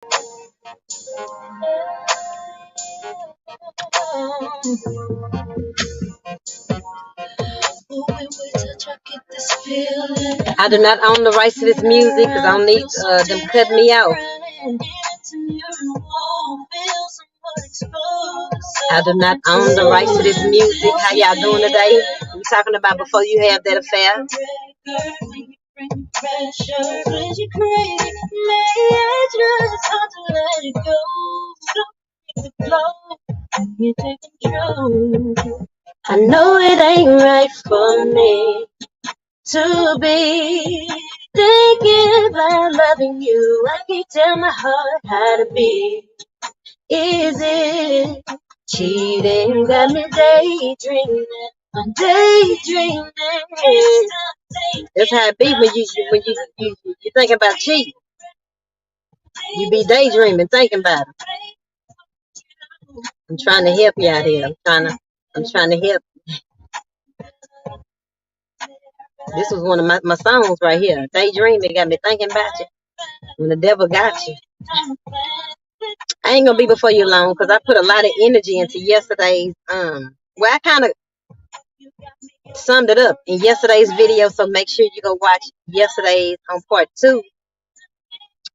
I do not own the rights to this music because I don't need them cut me out. I do not own the rights to this music. How y'all doing today? We talking about before you have that affair. I know it ain't right for me to be thinking about loving you. I can't tell my heart how to be. Is it cheating? Got me daydreaming. I'm daydreaming. That's how it be when you think about cheating. You be daydreaming, thinking about it. I'm trying to help you out here. I'm trying to help. This was one of my songs right here. Daydreaming got me thinking about you. When the devil got you. I ain't gonna be before you long because I put a lot of energy into yesterday's well, I kind of summed it up in yesterday's video, so make sure you go watch yesterday's on part 2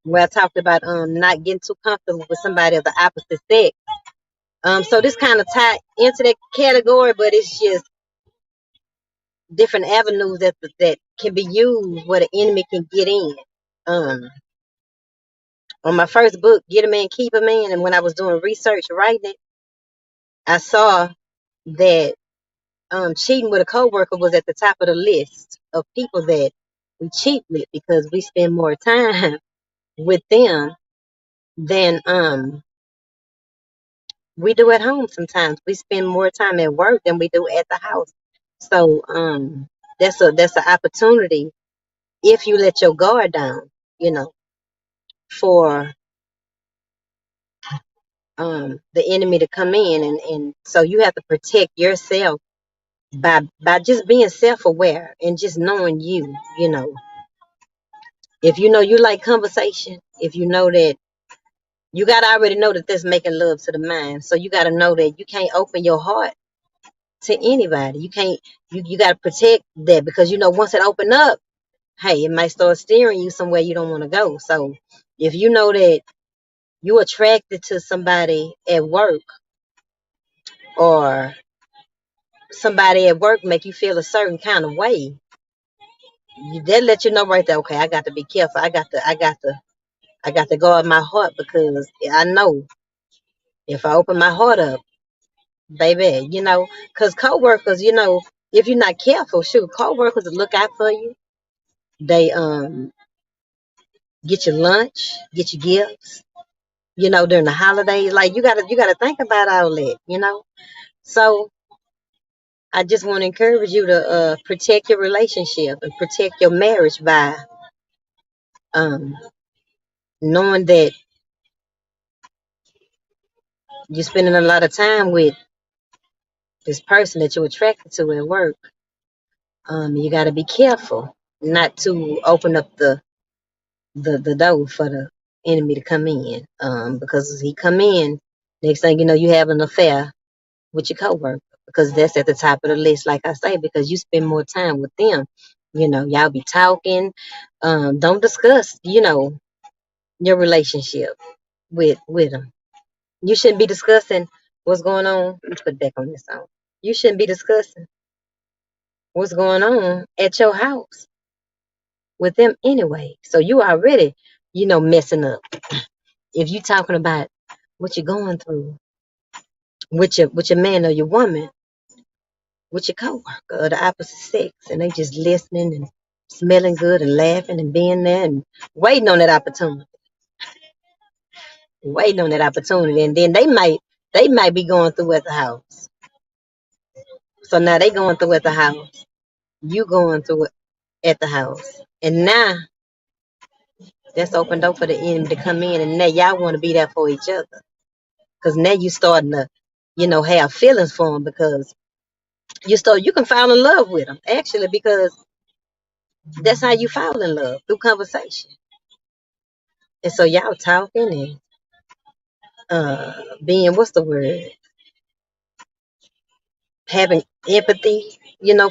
where I talked about not getting too comfortable with somebody of the opposite sex. So this kind of tied into that category, but it's just different avenues that can be used where the enemy can get in. On my first book, Get a Man, Keep a Man, and when I was doing research writing it, I saw that cheating with a coworker was at the top of the list of people that we cheat with because we spend more time with them than we do at home. Sometimes we spend more time at work than we do at the house. So that's an opportunity if you let your guard down, for the enemy to come in, and so you have to protect yourself by just being self-aware and just knowing if you know you like conversation, if you know that you got to already know that that's making love to the mind, so you got to know that you can't open your heart to anybody. You can't, you got to protect that because once it open up, hey, it might start steering you somewhere you don't want to go. So if you know that you're attracted to somebody at work, or somebody at work make you feel a certain kind of way, that let you know right there, okay, I got to be careful. I got to guard my heart because I know if I open my heart up, baby, because co-workers, if you're not careful, shoot, co-workers will look out for you. They get your lunch, get your gifts, during the holidays. Like you gotta think about all that. So I just want to encourage you to protect your relationship and protect your marriage by knowing that you're spending a lot of time with this person that you're attracted to at work. You got to be careful not to open up the door for the enemy to come in. Because he come in, next thing you know, you have an affair with your coworker, because that's at the top of the list, like I say, because you spend more time with them. Y'all be talking. Don't discuss, your relationship with them. You shouldn't be discussing what's going on. Let's put it back on this song. You shouldn't be discussing what's going on at your house with them anyway. So you already, messing up. If you talking about what you're going through with your man or your woman, with your coworker of the opposite sex, and they just listening and smelling good and laughing and being there and waiting on that opportunity. Waiting on that opportunity. And then they might be going through at the house. So now they going through at the house. You going through it at the house. And now that's opened up for the enemy to come in, and now y'all want to be there for each other. Because now you starting to, have feelings for them, because you can fall in love with them, actually, because that's how you fall in love, through conversation. And so y'all talking and being, what's the word? Having empathy,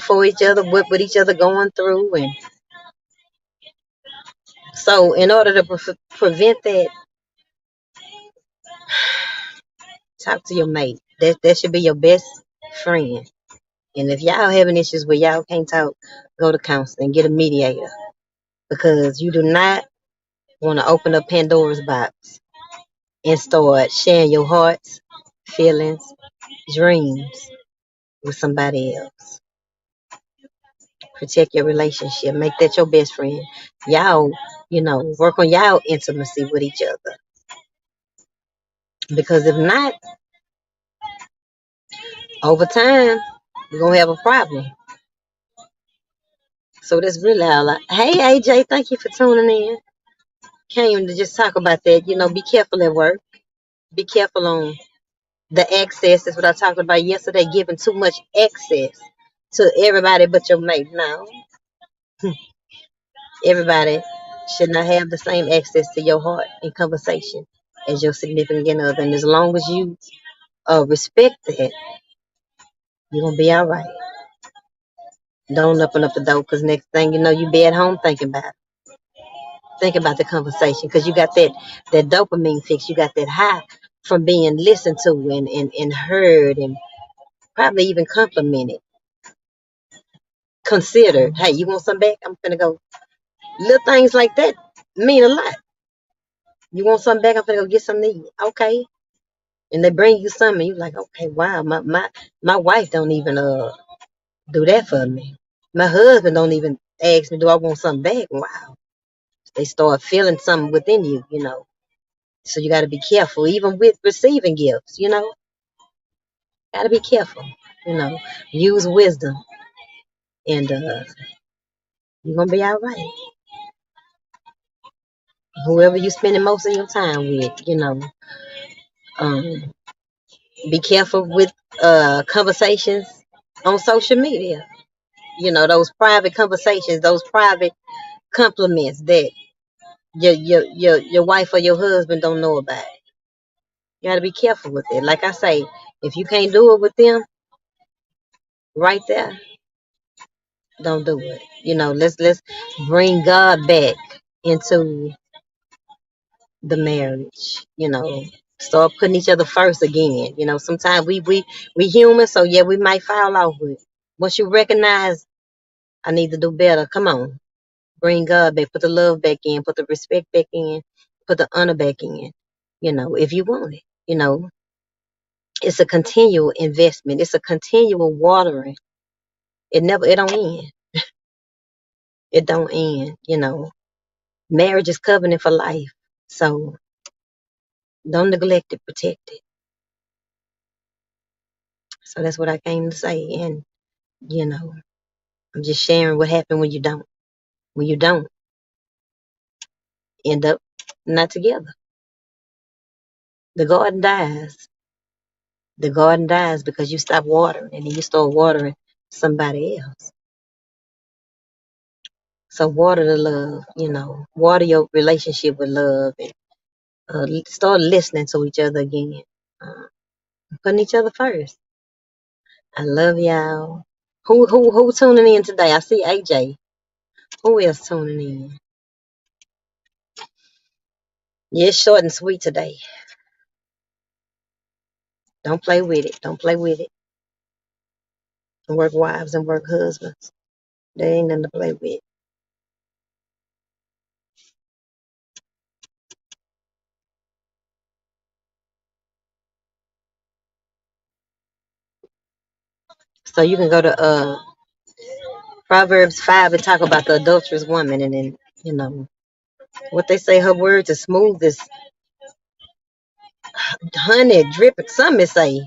for each other, what each other going through. And so in order to prevent that, talk to your mate. That should be your best friend. And if y'all having issues where y'all can't talk, go to counseling, get a mediator. Because you do not want to open up Pandora's box and start sharing your hearts, feelings, dreams with somebody else. Protect your relationship. Make that your best friend. Y'all, work on y'all intimacy with each other. Because if not, over time, we're going to have a problem. So that's really all. Hey, AJ, thank you for tuning in. Came to just talk about that. Be careful at work. Be careful on the access. That's what I talked about yesterday, giving too much access to everybody but your mate. Now, everybody should not have the same access to your heart and conversation as your significant other. And as long as you respect that, you're going to be all right. Don't open up the door, because next thing you know, you be at home thinking about it. Think about the conversation, because you got that dopamine fix. You got that high from being listened to and heard and probably even complimented. Considered. Hey, you want some back? I'm finna go. Little things like that mean a lot. You want something back? I'm finna go get something to eat. Okay. And they bring you something, and you're like, okay, wow, my wife don't even do that for me. My husband don't even ask me, do I want something back? Wow. They start feeling something within you. So you got to be careful, even with receiving gifts, got to be careful, use wisdom, and you're going to be all right. Whoever you spending most of your time with, um, be careful with conversations on social media, those private conversations, those private compliments that your wife or your husband don't know about. You got to be careful with it. Like I say, if you can't do it with them right there, don't do it. Let's bring God back into the marriage. Start putting each other first again. Sometimes we human, so yeah, we might fall off with it. Once you recognize I need to do better, come on, bring God back, put the love back in, put the respect back in, put the honor back in. If you want it, it's a continual investment. It's a continual watering. It don't end. It don't end. Marriage is covenant for life. So don't neglect it, protect it. So that's what I came to say. And, I'm just sharing what happened when you don't. When you don't end up not together. The garden dies. The garden dies because you stop watering and then you start watering somebody else. So water the love, water your relationship with love, and start listening to each other again. Putting each other first. I love y'all. Who tuning in today? I see AJ. Who else tuning in? Yeah, it's short and sweet today. Don't play with it. Don't play with it. Work wives and work husbands. They ain't nothing to play with. So you can go to Proverbs 5 and talk about the adulterous woman, and then what they say, her words are smooth as honey dripping. Some may say,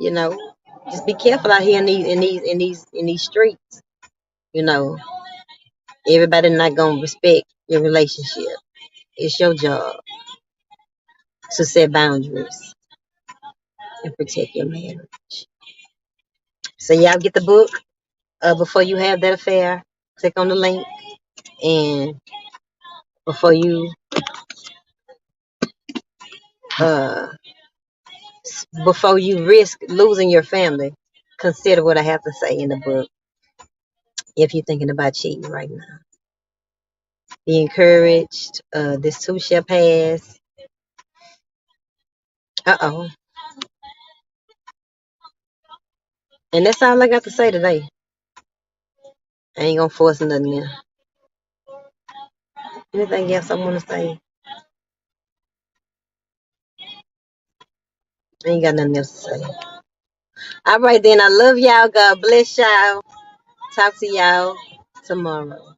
just be careful out here in these streets. Everybody not gonna respect your relationship. It's your job to set boundaries and protect your marriage. So y'all get the book before you have that affair. Click on the link, and before you before you risk losing your family, consider what I have to say in the book. If you're thinking about cheating right now, be encouraged. This too shall pass. Uh-oh. And that's all I got to say today. I ain't gonna force nothing there. Anything else I want to say? I ain't got nothing else to say. All right, then. I love y'all. God bless y'all. Talk to y'all tomorrow.